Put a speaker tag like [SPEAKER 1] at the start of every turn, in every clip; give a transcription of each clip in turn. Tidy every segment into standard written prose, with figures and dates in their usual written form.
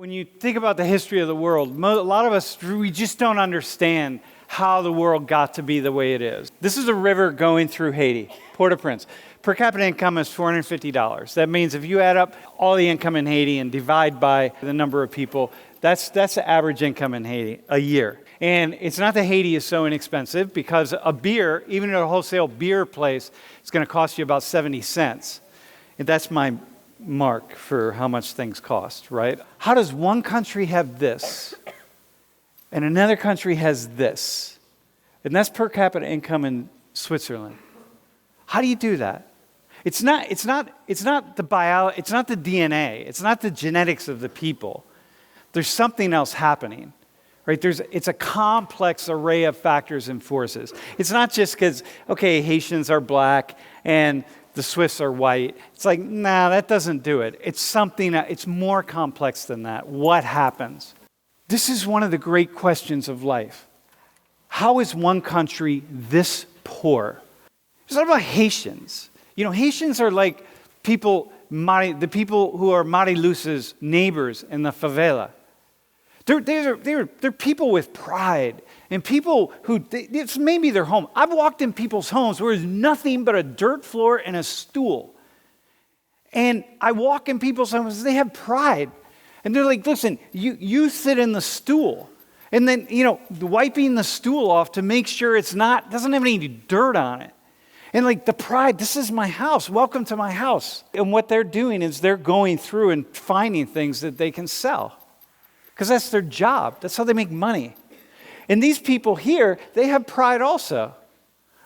[SPEAKER 1] When you think about the history of the world, a lot of us, we just don't understand how the world got to be the way it is. This is a river going through Haiti, Port-au-Prince. Per capita income is $450. That means if you add up all the income in Haiti and divide by the number of people, that's the average income in Haiti a year. And it's not that Haiti is so inexpensive, because a beer, even at a wholesale beer place, is going to cost you about 70 cents. And that's my mark for how much things cost, right? How does one country have this and another country has this? And that's per capita income in Switzerland. How do you do that? It's not the DNA, it's not the genetics of the people. There's something else happening. Right? It's a complex array of factors and forces. It's not just because, okay, Haitians are black and the Swiss are white. It's like, nah, that doesn't do it. It's something, it's more complex than that. What happens? This is one of the great questions of life. How is one country this poor? It's not about Haitians. You know, Haitians are like the people who are Marilus's neighbors in the favela. They're people with pride, and people who, it's maybe their home. I've walked in people's homes where there's nothing but a dirt floor and a stool. And I walk in people's homes, they have pride. And they're like, listen, you sit in the stool. And then, wiping the stool off to make sure doesn't have any dirt on it. And like the pride, this is my house, welcome to my house. And what they're doing is they're going through and finding things that they can sell. Because that's their job. That's how they make money. And these people here, they have pride also.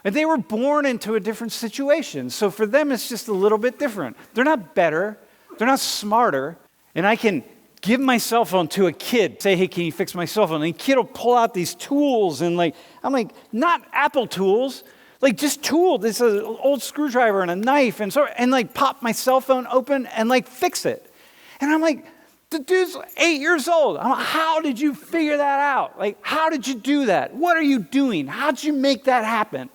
[SPEAKER 1] And they were born into a different situation. So for them, it's just a little bit different. They're not better. They're not smarter. And I can give my cell phone to a kid. Say, hey, can you fix my cell phone? And the kid will pull out these tools. And I'm like, not Apple tools. Like just tools. This is an old screwdriver and a knife. And pop my cell phone open and fix it. And I'm like, the dude's 8 years old. I'm like, how did you figure that out? Like, how did you do that? What are you doing? How did you make that happen?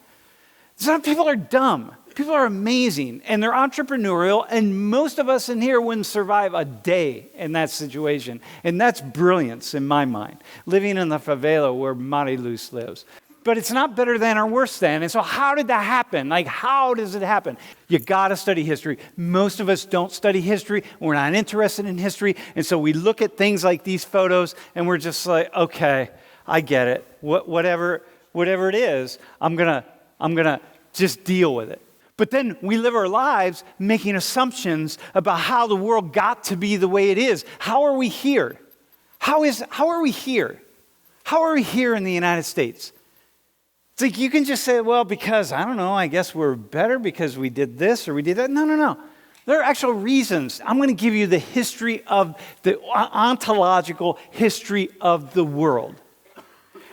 [SPEAKER 1] Some people are dumb. People are amazing, and they're entrepreneurial, and most of us in here wouldn't survive a day in that situation. And that's brilliance in my mind, living in the favela where Mariluz lives. But it's not better than or worse than. And so how did that happen? Like, how does it happen? You got to study history. Most of us don't study history. We're not interested in history. And so we look at things like these photos and we're just like, okay, I get it. Whatever it is, I'm going to just deal with it. But then we live our lives making assumptions about how the world got to be the way it is. How are we here? How are we here? How are we here in the United States? It's like you can just say, well, because, I don't know, I guess we're better because we did this or we did that. No. There are actual reasons. I'm going to give you the history of the ontological history of the world.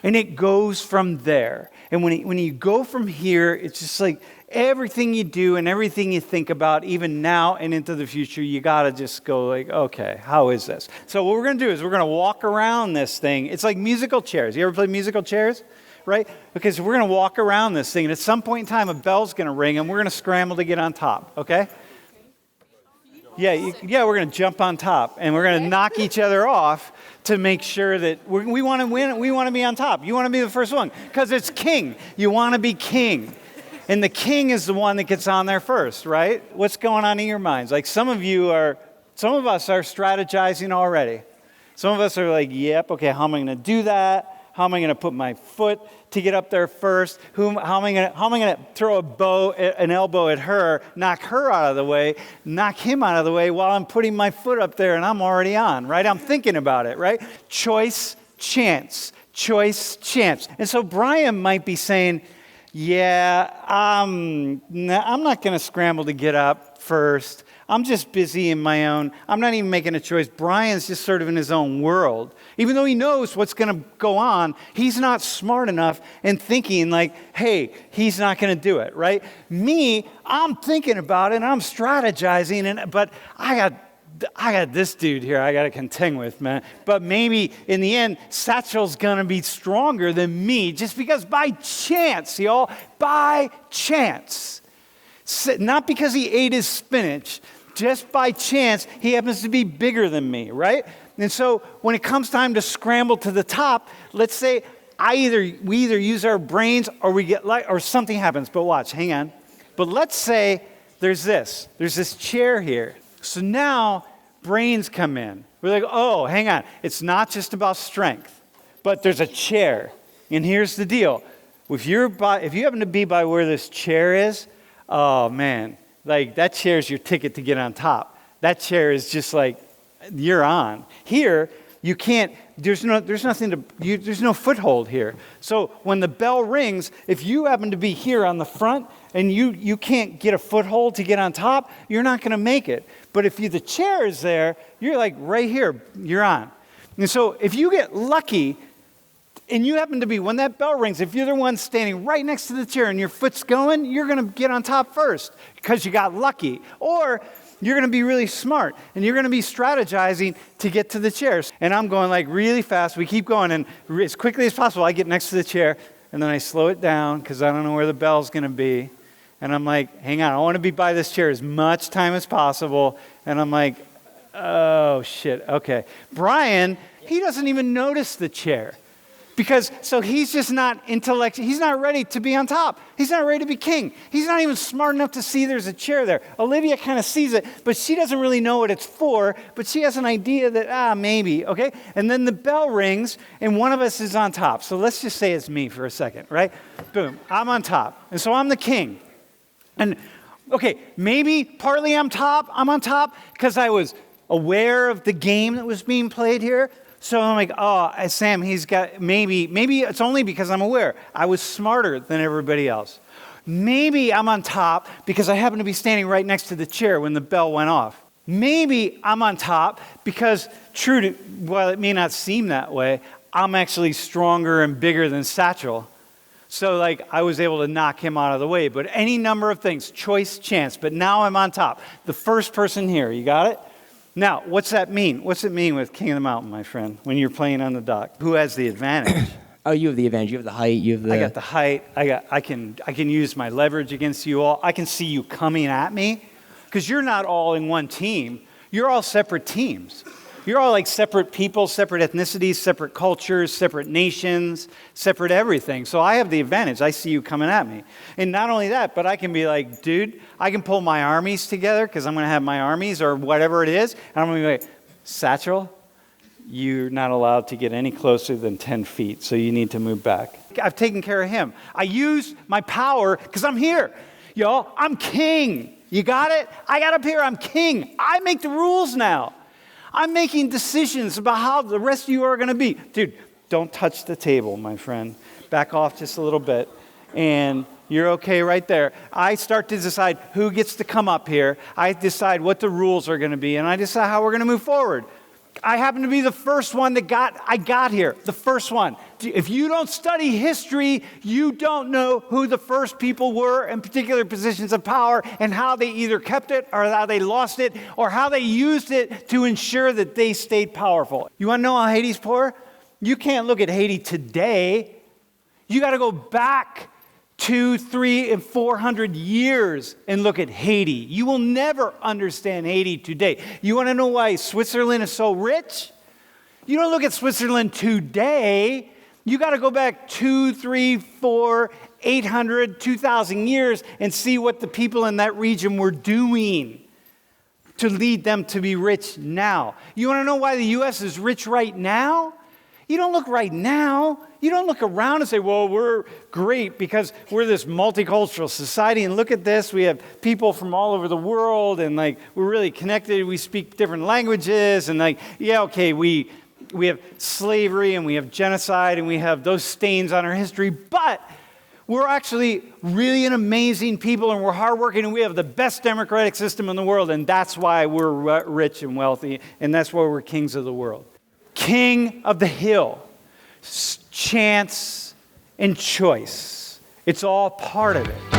[SPEAKER 1] And it goes from there. And when you go from here, it's just like everything you do and everything you think about, even now and into the future, you got to just go like, okay, how is this? So what we're going to do is we're going to walk around this thing. It's like musical chairs. You ever play musical chairs? Right? Okay, so we're going to walk around this thing, and at some point in time, a bell's going to ring, and we're going to scramble to get on top, okay? Yeah, we're going to jump on top, and we're going to knock each other off to make sure that we want to win. We want to be on top. You want to be the first one, because it's king. You want to be king. And the king is the one that gets on there first, right? What's going on in your minds? Like some of us are strategizing already. Some of us are like, yep, okay, how am I going to do that? How am I going to put my foot to get up there first? How am I going to throw an elbow at her, knock her out of the way, knock him out of the way while I'm putting my foot up there and I'm already on, right? I'm thinking about it, right? Choice, chance. And so Brian might be saying, yeah, I'm not going to scramble to get up first. I'm just busy in my own. I'm not even making a choice. Brian's just sort of in his own world. Even though he knows what's going to go on, he's not smart enough and thinking like, hey, he's not going to do it, right? Me, I'm thinking about it, I'm strategizing, but I got this dude here I got to contend with, man. But maybe in the end, Satchel's going to be stronger than me just because by chance, y'all, by chance. Not because he ate his spinach, just by chance, he happens to be bigger than me, right? And so when it comes time to scramble to the top, let's say we either use our brains or we get or something happens. But watch, hang on. But let's say there's this chair here. So now brains come in. We're like, oh, hang on. It's not just about strength, but there's a chair. And here's the deal. If you happen to be by where this chair is, oh man, like that chair is your ticket to get on top. That chair is just like, you're on. Here, you can't, there's no foothold here. So when the bell rings, if you happen to be here on the front and you can't get a foothold to get on top, you're not going to make it. But if the chair is there, you're like right here, you're on. And so if you get lucky and you happen to be, when that bell rings, if you're the one standing right next to the chair and your foot's going, you're going to get on top first because you got lucky. Or you're going to be really smart, and you're going to be strategizing to get to the chairs. And I'm going like really fast. We keep going, and as quickly as possible, I get next to the chair, and then I slow it down because I don't know where the bell's going to be. And I'm like, hang on, I want to be by this chair as much time as possible. And I'm like, oh, shit, okay. Brian, he doesn't even notice the chair. So he's just not intellectual. He's not ready to be on top. He's not ready to be king. He's not even smart enough to see there's a chair there. Olivia kind of sees it, but she doesn't really know what it's for, but she has an idea that, maybe, okay? And then the bell rings, and one of us is on top. So let's just say it's me for a second, right? Boom, I'm on top. And so I'm the king. And, okay, maybe partly I'm on top because I was aware of the game that was being played here. So I'm like, oh, Sam, maybe it's only because I'm aware. I was smarter than everybody else. Maybe I'm on top because I happen to be standing right next to the chair when the bell went off. Maybe I'm on top because, while it may not seem that way, I'm actually stronger and bigger than Satchel. So like I was able to knock him out of the way. But any number of things, choice, chance. But now I'm on top. The first person here, you got it? Now, what's that mean? What's it mean with King of the Mountain, my friend, when you're playing on the dock? Who has the advantage?
[SPEAKER 2] Oh, you have the advantage. You have the height.
[SPEAKER 1] I got the height. I can use my leverage against you all. I can see you coming at me because you're not all in one team. You're all separate teams. You're all like separate people, separate ethnicities, separate cultures, separate nations, separate everything. So I have the advantage. I see you coming at me. And not only that, but I can be like, dude, I can pull my armies together because I'm going to have my armies or whatever it is. And I'm going to be like, Satchel, you're not allowed to get any closer than 10 feet, so you need to move back. I've taken care of him. I use my power because I'm here. Y'all, I'm king. You got it? I got up here. I'm king. I make the rules now. I'm making decisions about how the rest of you are going to be. Dude, don't touch the table, my friend. Back off just a little bit. And you're okay right there. I start to decide who gets to come up here. I decide what the rules are going to be. And I decide how we're going to move forward. I happen to be the first one I got here. The first one. If you don't study history, you don't know who the first people were in particular positions of power and how they either kept it or how they lost it or how they used it to ensure that they stayed powerful. You want to know how Haiti's poor? You can't look at Haiti today. You got to go back 200, 300, and 400 years and look at Haiti. You will never understand Haiti today. You want to know why Switzerland is so rich? You don't look at Switzerland today. You got to go back 200, 300, 400, 800, 2,000 years and see what the people in that region were doing to lead them to be rich now. You want to know why the U.S. is rich right now? You don't look right now. You don't look around and say, well, we're great because we're this multicultural society. And look at this. We have people from all over the world. And like, we're really connected. We speak different languages. And like, yeah, okay, we have slavery and we have genocide and we have those stains on our history. But we're actually really an amazing people and we're hardworking and we have the best democratic system in the world. And that's why we're rich and wealthy. And that's why we're kings of the world. King of the hill, chance and choice. It's all part of it.